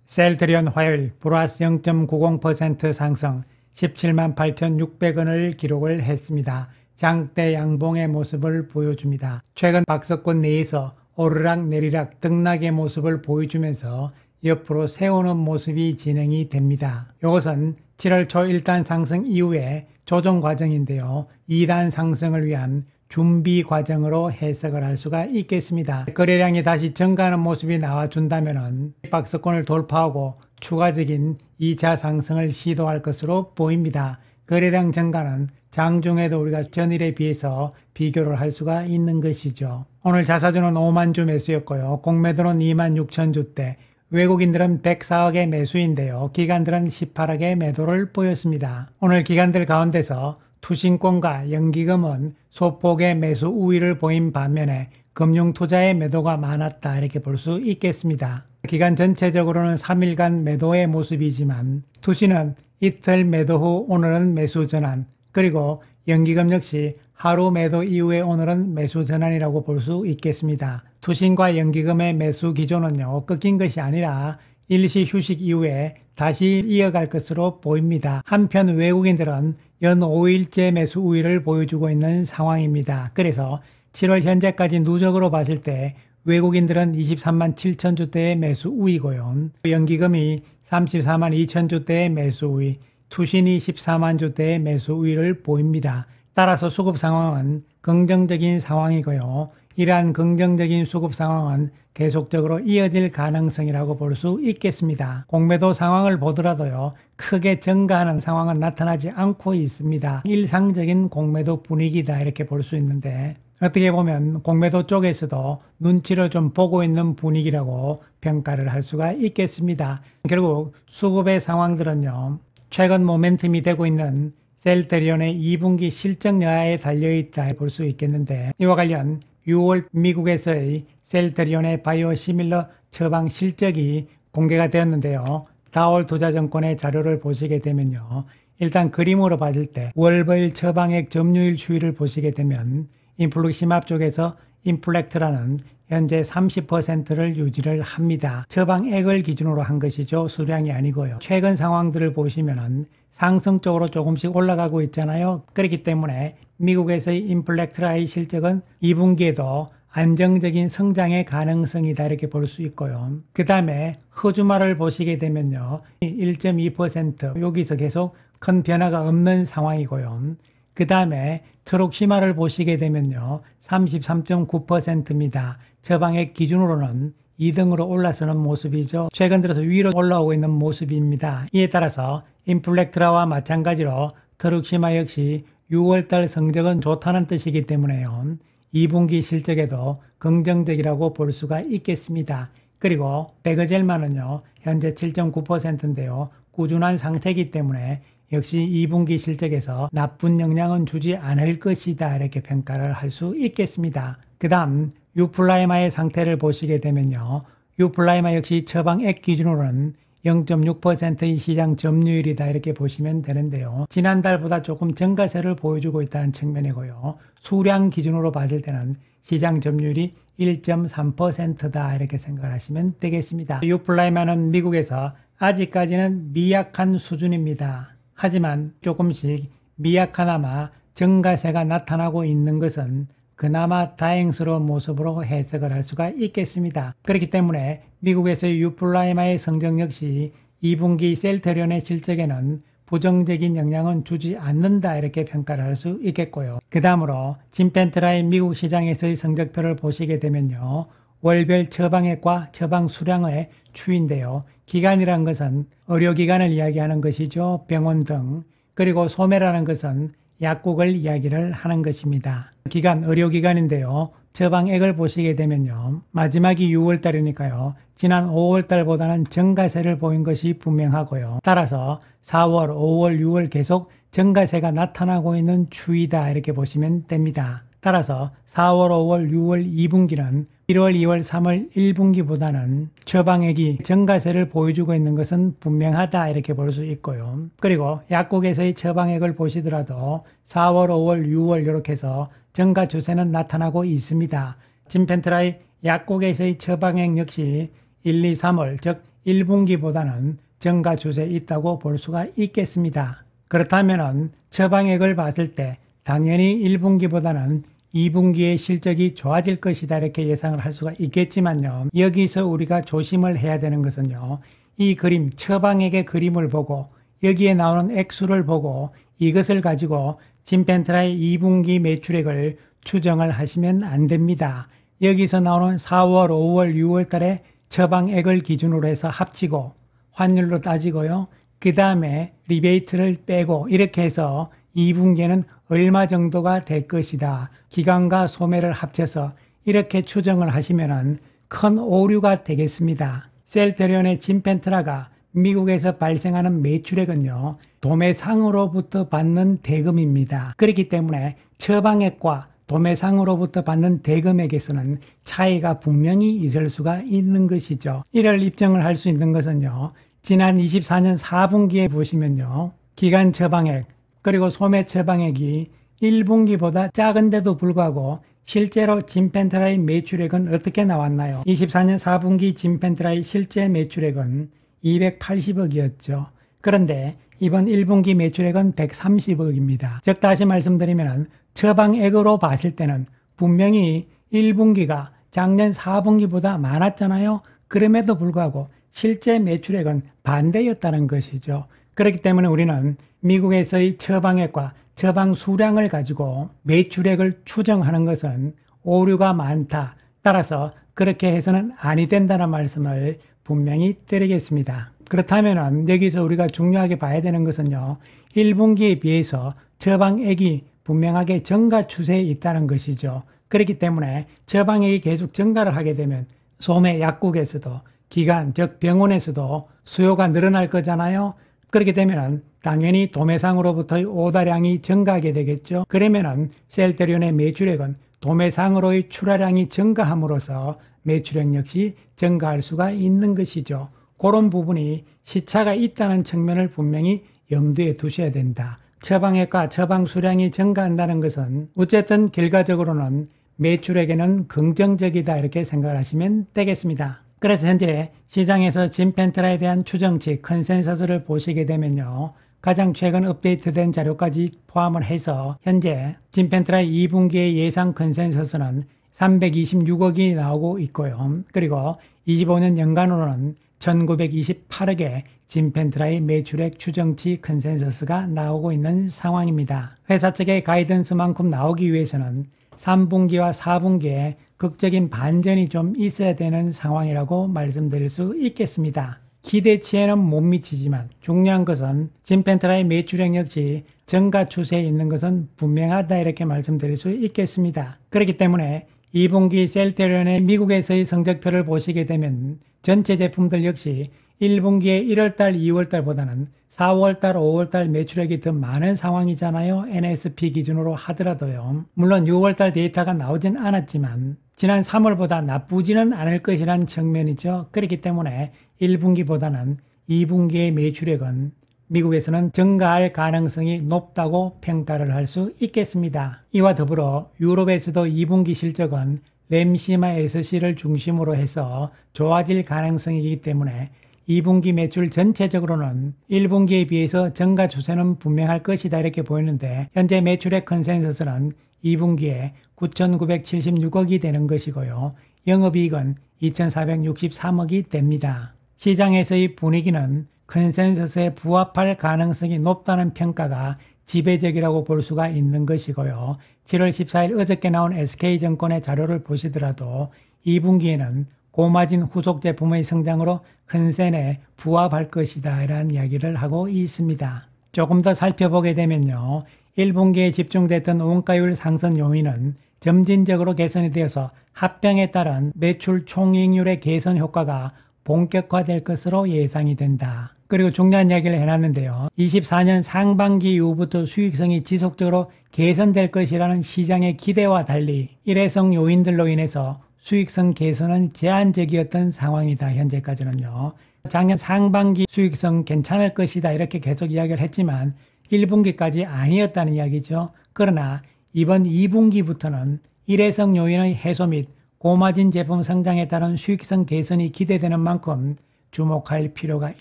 셀트리온 화요일 플러스 0.90% 상승 17만 8,600원을 기록을 했습니다. 장대 양봉의 모습을 보여줍니다. 최근 박스권 내에서 오르락 내리락 등락의 모습을 보여주면서 옆으로 세우는 모습이 진행이 됩니다. 이것은 7월 초 1단 상승 이후에 조정 과정인데요. 2단 상승을 위한 준비 과정으로 해석을 할 수가 있겠습니다. 거래량이 다시 증가하는 모습이 나와준다면 박스권을 돌파하고 추가적인 2차 상승을 시도할 것으로 보입니다. 거래량 증가는 장중에도 우리가 전일에 비해서 비교를 할 수가 있는 것이죠. 오늘 자사주는 5만 주 매수였고요. 공매도는 2만 6천 주대, 외국인들은 104억의 매수인데요. 기관들은 18억의 매도를 보였습니다. 오늘 기관들 가운데서 투신권과 연기금은 소폭의 매수 우위를 보인 반면에 금융투자의 매도가 많았다 이렇게 볼 수 있겠습니다. 기간 전체적으로는 3일간 매도의 모습이지만 투신은 이틀 매도 후 오늘은 매수 전환, 그리고 연기금 역시 하루 매도 이후에 오늘은 매수 전환이라고 볼 수 있겠습니다. 투신과 연기금의 매수 기조는요, 꺾인 것이 아니라 일시 휴식 이후에 다시 이어갈 것으로 보입니다. 한편 외국인들은 연 5일째 매수 우위를 보여주고 있는 상황입니다. 그래서 7월 현재까지 누적으로 봤을 때 외국인들은 23만 7천 주대의 매수 우위고요. 연기금이 34만 2천 주대의 매수 우위, 투신이 14만 주대의 매수 우위를 보입니다. 따라서 수급 상황은 긍정적인 상황이고요. 이러한 긍정적인 수급 상황은 계속적으로 이어질 가능성이라고 볼 수 있겠습니다. 공매도 상황을 보더라도요, 크게 증가하는 상황은 나타나지 않고 있습니다. 일상적인 공매도 분위기다 이렇게 볼 수 있는데, 어떻게 보면 공매도 쪽에서도 눈치를 좀 보고 있는 분위기라고 평가를 할 수가 있겠습니다. 결국 수급의 상황들은요, 최근 모멘텀이 되고 있는 셀트리온의 2분기 실적 여하에 달려있다 볼 수 있겠는데, 이와 관련 6월 미국에서의 셀트리온의 바이오시밀러 처방 실적이 공개가 되었는데요. 다올 투자증권의 자료를 보시게 되면요, 일단 그림으로 봤을 때 월별 처방액 점유율 추이를 보시게 되면 인플루심ab 쪽에서 인플렉트라는 현재 30%를 유지를 합니다. 처방액을 기준으로 한 것이죠. 수량이 아니고요. 최근 상황들을 보시면은 상승적으로 조금씩 올라가고 있잖아요. 그렇기 때문에 미국에서의 인플렉트라의 실적은 2분기에도 안정적인 성장의 가능성이다 이렇게 볼 수 있고요. 그 다음에 허주말을 보시게 되면요, 1.2% 여기서 계속 큰 변화가 없는 상황이고요. 그 다음에 트록시마를 보시게 되면요, 33.9%입니다. 처방액 기준으로는 2등으로 올라서는 모습이죠. 최근 들어서 위로 올라오고 있는 모습입니다. 이에 따라서 인플렉트라와 마찬가지로 트록시마 역시 6월달 성적은 좋다는 뜻이기 때문에요, 2분기 실적에도 긍정적이라고 볼 수가 있겠습니다. 그리고 베그젤만은요, 현재 7.9%인데요. 꾸준한 상태이기 때문에 역시 2분기 실적에서 나쁜 영향은 주지 않을 것이다 이렇게 평가를 할 수 있겠습니다. 그 다음 유플라이마의 상태를 보시게 되면요, 유플라이마 역시 처방액 기준으로는 0.6%의 시장 점유율이다 이렇게 보시면 되는데요. 지난달보다 조금 증가세를 보여주고 있다는 측면이고요. 수량 기준으로 봤을 때는 시장 점유율이 1.3%다 이렇게 생각을 하시면 되겠습니다. 유플라이마는 미국에서 아직까지는 미약한 수준입니다. 하지만 조금씩 미약하나마 증가세가 나타나고 있는 것은 그나마 다행스러운 모습으로 해석을 할 수가 있겠습니다. 그렇기 때문에 미국에서의 유플라이마의 성적 역시 2분기 셀트리온의 실적에는 부정적인 영향은 주지 않는다 이렇게 평가를 할 수 있겠고요. 그 다음으로 진펜트라의 미국 시장에서의 성적표를 보시게 되면요, 월별 처방액과 처방 수량의 추이인데요. 기간이란 것은 의료기관을 이야기하는 것이죠. 병원 등. 그리고 소매라는 것은 약국을 이야기를 하는 것입니다. 기간, 의료기관인데요. 처방액을 보시게 되면요, 마지막이 6월달이니까요. 지난 5월달보다는 증가세를 보인 것이 분명하고요. 따라서 4월, 5월, 6월 계속 증가세가 나타나고 있는 추이다 이렇게 보시면 됩니다. 따라서 4월, 5월, 6월 2분기는 1월, 2월, 3월 1분기보다는 처방액이 증가세를 보여주고 있는 것은 분명하다 이렇게 볼 수 있고요. 그리고 약국에서의 처방액을 보시더라도 4월, 5월, 6월 이렇게 해서 증가 추세는 나타나고 있습니다. 진펜트라의 약국에서의 처방액 역시 1, 2, 3월 즉 1분기보다는 증가 추세에 있다고 볼 수가 있겠습니다. 그렇다면 처방액을 봤을 때 당연히 1분기보다는 2분기의 실적이 좋아질 것이다 이렇게 예상을 할 수가 있겠지만요. 여기서 우리가 조심을 해야 되는 것은요. 이 그림, 처방액의 그림을 보고 여기에 나오는 액수를 보고 이것을 가지고 진펜트라의 2분기 매출액을 추정을 하시면 안 됩니다. 여기서 나오는 4월, 5월, 6월 달에 처방액을 기준으로 해서 합치고 환율로 따지고요. 그 다음에 리베이트를 빼고 이렇게 해서 2분기에는 얼마 정도가 될 것이다. 기간과 소매를 합쳐서 이렇게 추정을 하시면 큰 오류가 되겠습니다. 셀테리온의 진펜트라가 미국에서 발생하는 매출액은요. 도매상으로부터 받는 대금입니다. 그렇기 때문에 처방액과 도매상으로부터 받는 대금액에서는 차이가 분명히 있을 수가 있는 것이죠. 이를 입증을 할 수 있는 것은요. 지난 24년 4분기에 보시면요. 기간 처방액 그리고 소매 처방액이 1분기보다 작은데도 불구하고 실제로 진펜트라의 매출액은 어떻게 나왔나요? 24년 4분기 진펜트라의 실제 매출액은 280억이었죠. 그런데 이번 1분기 매출액은 130억입니다. 즉 다시 말씀드리면 처방액으로 봤을 때는 분명히 1분기가 작년 4분기보다 많았잖아요. 그럼에도 불구하고 실제 매출액은 반대였다는 것이죠. 그렇기 때문에 우리는 미국에서의 처방액과 처방 수량을 가지고 매출액을 추정하는 것은 오류가 많다. 따라서 그렇게 해서는 아니 된다는 말씀을 분명히 드리겠습니다. 그렇다면 여기서 우리가 중요하게 봐야 되는 것은요. 1분기에 비해서 처방액이 분명하게 증가 추세에 있다는 것이죠. 그렇기 때문에 처방액이 계속 증가를 하게 되면 소매 약국에서도 기관, 즉 병원에서도 수요가 늘어날 거잖아요. 그렇게 되면 당연히 도매상으로부터의 오다량이 증가하게 되겠죠. 그러면 셀테리온의 매출액은 도매상으로의 출하량이 증가함으로써 매출액 역시 증가할 수가 있는 것이죠. 그런 부분이 시차가 있다는 측면을 분명히 염두에 두셔야 된다. 처방액과 처방 수량이 증가한다는 것은 어쨌든 결과적으로는 매출액에는 긍정적이다 이렇게 생각을 하시면 되겠습니다. 그래서 현재 시장에서 진펜트라에 대한 추정치 컨센서스를 보시게 되면요. 가장 최근 업데이트된 자료까지 포함을 해서 현재 진펜트라의 2분기의 예상 컨센서스는 326억이 나오고 있고요. 그리고 25년 연간으로는 1928억의 진펜트라의 매출액 추정치 컨센서스가 나오고 있는 상황입니다. 회사 측의 가이던스만큼 나오기 위해서는 3분기와 4분기에 극적인 반전이 좀 있어야 되는 상황이라고 말씀드릴 수 있겠습니다. 기대치에는 못 미치지만 중요한 것은 진펜트라의 매출액 역시 증가 추세에 있는 것은 분명하다 이렇게 말씀드릴 수 있겠습니다. 그렇기 때문에 2분기 셀테리온의 미국에서의 성적표를 보시게 되면 전체 제품들 역시 1분기의 1월달, 2월달보다는 4월달, 5월달 매출액이 더 많은 상황이잖아요. NSP 기준으로 하더라도요. 물론 6월달 데이터가 나오진 않았지만 지난 3월보다 나쁘지는 않을 것이라는 측면이죠. 그렇기 때문에 1분기보다는 2분기의 매출액은 미국에서는 증가할 가능성이 높다고 평가를 할 수 있겠습니다. 이와 더불어 유럽에서도 2분기 실적은 램시마 SC를 중심으로 해서 좋아질 가능성이기 때문에 2분기 매출 전체적으로는 1분기에 비해서 증가 추세는 분명할 것이다 이렇게 보이는데 현재 매출액 컨센서스는 2분기에 9,976억이 되는 것이고요. 영업이익은 2,463억이 됩니다. 시장에서의 분위기는 컨센서스에 부합할 가능성이 높다는 평가가 지배적이라고 볼 수가 있는 것이고요. 7월 14일 어저께 나온 SK증권의 자료를 보시더라도 2분기에는 고마진 후속 제품의 성장으로 컨센에 부합할 것이다 이라는 이야기를 하고 있습니다. 조금 더 살펴보게 되면요. 1분기에 집중됐던 원가율 상승 요인은 점진적으로 개선이 되어서 합병에 따른 매출 총이익률의 개선 효과가 본격화될 것으로 예상이 된다. 그리고 중요한 이야기를 해놨는데요. 24년 상반기 이후부터 수익성이 지속적으로 개선될 것이라는 시장의 기대와 달리 일회성 요인들로 인해서 수익성 개선은 제한적이었던 상황이다. 현재까지는요. 작년 상반기 수익성 괜찮을 것이다. 이렇게 계속 이야기를 했지만 1분기까지 아니었다는 이야기죠. 그러나 이번 2분기부터는 일회성 요인의 해소 및 고마진 제품 성장에 따른 수익성 개선이 기대되는 만큼 주목할 필요가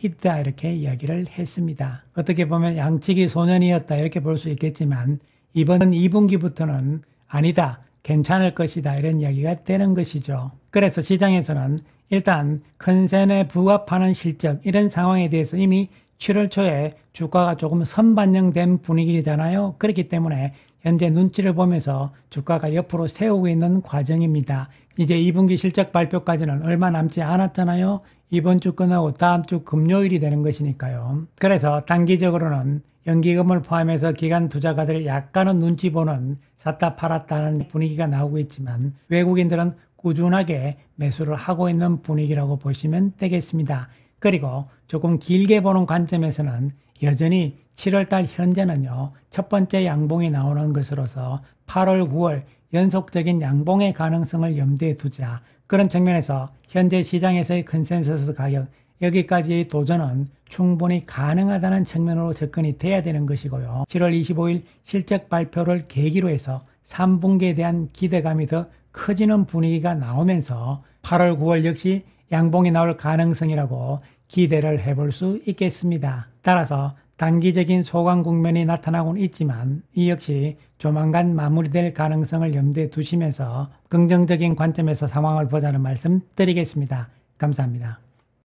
있다 이렇게 이야기를 했습니다. 어떻게 보면 양측이 소년이었다 이렇게 볼 수 있겠지만 이번 2분기부터는 아니다, 괜찮을 것이다 이런 이야기가 되는 것이죠. 그래서 시장에서는 일단 컨센에 부합하는 실적 이런 상황에 대해서 이미 7월 초에 주가가 조금 선반영된 분위기잖아요. 그렇기 때문에 현재 눈치를 보면서 주가가 옆으로 세우고 있는 과정입니다. 이제 2분기 실적 발표까지는 얼마 남지 않았잖아요. 이번 주 끝나고 다음 주 금요일이 되는 것이니까요. 그래서 단기적으로는 연기금을 포함해서 기관 투자가들이 약간은 눈치 보는 샀다 팔았다는 분위기가 나오고 있지만 외국인들은 꾸준하게 매수를 하고 있는 분위기라고 보시면 되겠습니다. 그리고 조금 길게 보는 관점에서는 여전히 7월달 현재는요, 첫 번째 양봉이 나오는 것으로서 8월, 9월 연속적인 양봉의 가능성을 염두에 두자. 그런 측면에서 현재 시장에서의 컨센서스 가격, 여기까지의 도전은 충분히 가능하다는 측면으로 접근이 돼야 되는 것이고요. 7월 25일 실적 발표를 계기로 해서 3분기에 대한 기대감이 더 커지는 분위기가 나오면서 8월, 9월 역시 양봉이 나올 가능성이라고 기대를 해볼 수 있겠습니다. 따라서 단기적인 소강 국면이 나타나고는 있지만 이 역시 조만간 마무리될 가능성을 염두에 두시면서 긍정적인 관점에서 상황을 보자는 말씀 드리겠습니다. 감사합니다.